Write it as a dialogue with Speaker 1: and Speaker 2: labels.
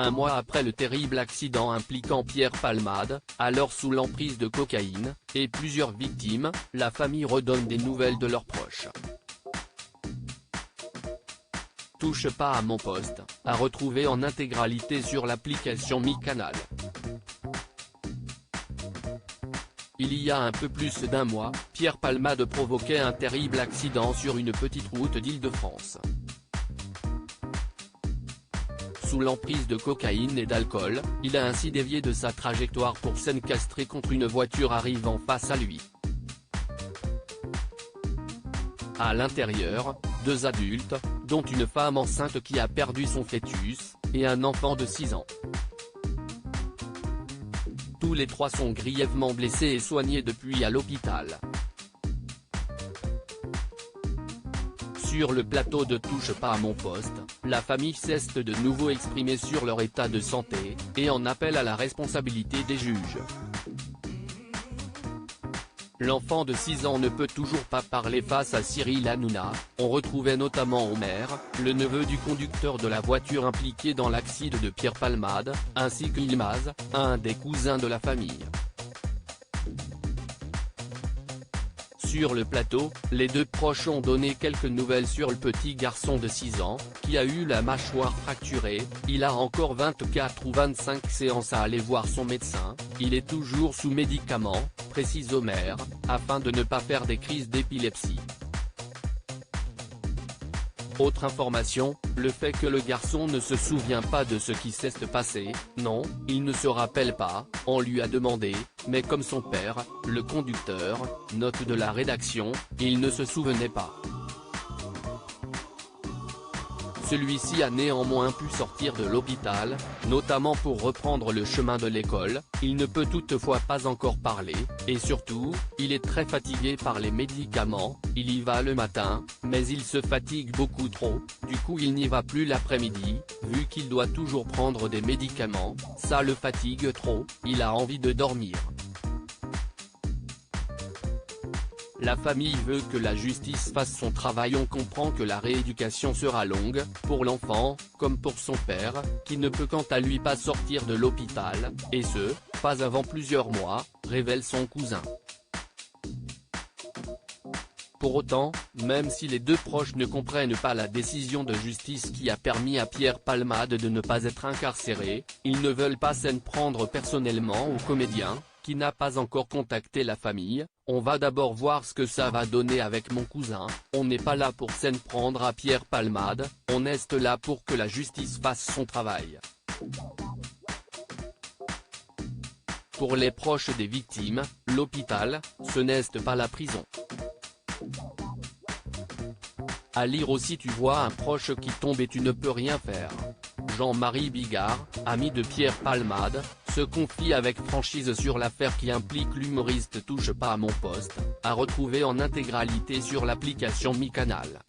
Speaker 1: Un mois après le terrible accident impliquant Pierre Palmade, alors sous l'emprise de cocaïne, et plusieurs victimes, la famille redonne des nouvelles de leurs proches. Touche pas à mon poste, à retrouver en intégralité sur l'application MyCanal. Il y a un peu plus d'un mois, Pierre Palmade provoquait un terrible accident sur une petite route d'Île-de-France. Sous l'emprise de cocaïne et d'alcool, il a ainsi dévié de sa trajectoire pour s'encastrer contre une voiture arrivant face à lui. À l'intérieur, 2 adultes, dont une femme enceinte qui a perdu son fœtus, et un enfant de 6 ans. Tous les 3 sont grièvement blessés et soignés depuis à l'hôpital. Sur le plateau de Touche pas à mon poste, la famille s'est de nouveau exprimée sur leur état de santé, et en appelle à la responsabilité des juges. L'enfant de 6 ans ne peut toujours pas parler face à Cyril Hanouna. On retrouvait notamment Omer, le neveu du conducteur de la voiture impliqué dans l'accident de Pierre Palmade, ainsi que Yilmaz, un des cousins de la famille. Sur le plateau, les 2 proches ont donné quelques nouvelles sur le petit garçon de 6 ans, qui a eu la mâchoire fracturée. Il a encore 24 ou 25 séances à aller voir son médecin, il est toujours sous médicaments, précise Omer, afin de ne pas faire des crises d'épilepsie. Autre information, le fait que le garçon ne se souvient pas de ce qui s'est passé. Non, il ne se rappelle pas, on lui a demandé, mais comme son père, le conducteur, note de la rédaction, il ne se souvenait pas. Celui-ci a néanmoins pu sortir de l'hôpital, notamment pour reprendre le chemin de l'école. Il ne peut toutefois pas encore parler, et surtout, il est très fatigué par les médicaments. Il y va le matin, mais il se fatigue beaucoup trop, du coup il n'y va plus l'après-midi, vu qu'il doit toujours prendre des médicaments, ça le fatigue trop, il a envie de dormir. La famille veut que la justice fasse son travail. On comprend que la rééducation sera longue, pour l'enfant, comme pour son père, qui ne peut quant à lui pas sortir de l'hôpital, et ce, pas avant plusieurs mois, révèle son cousin. Pour autant, même si les 2 proches ne comprennent pas la décision de justice qui a permis à Pierre Palmade de ne pas être incarcéré, ils ne veulent pas s'en prendre personnellement au comédien, qui n'a pas encore contacté la famille. On va d'abord voir ce que ça va donner avec mon cousin, on n'est pas là pour s'en prendre à Pierre Palmade, on est là pour que la justice fasse son travail. Pour les proches des victimes, l'hôpital, ce n'est pas la prison. À lire aussi tu vois un proche qui tombe et tu ne peux rien faire. Jean-Marie Bigard, ami de Pierre Palmade, se confie avec franchise sur l'affaire qui implique l'humoriste Touche pas à mon poste, à retrouver en intégralité sur l'application MyCanal.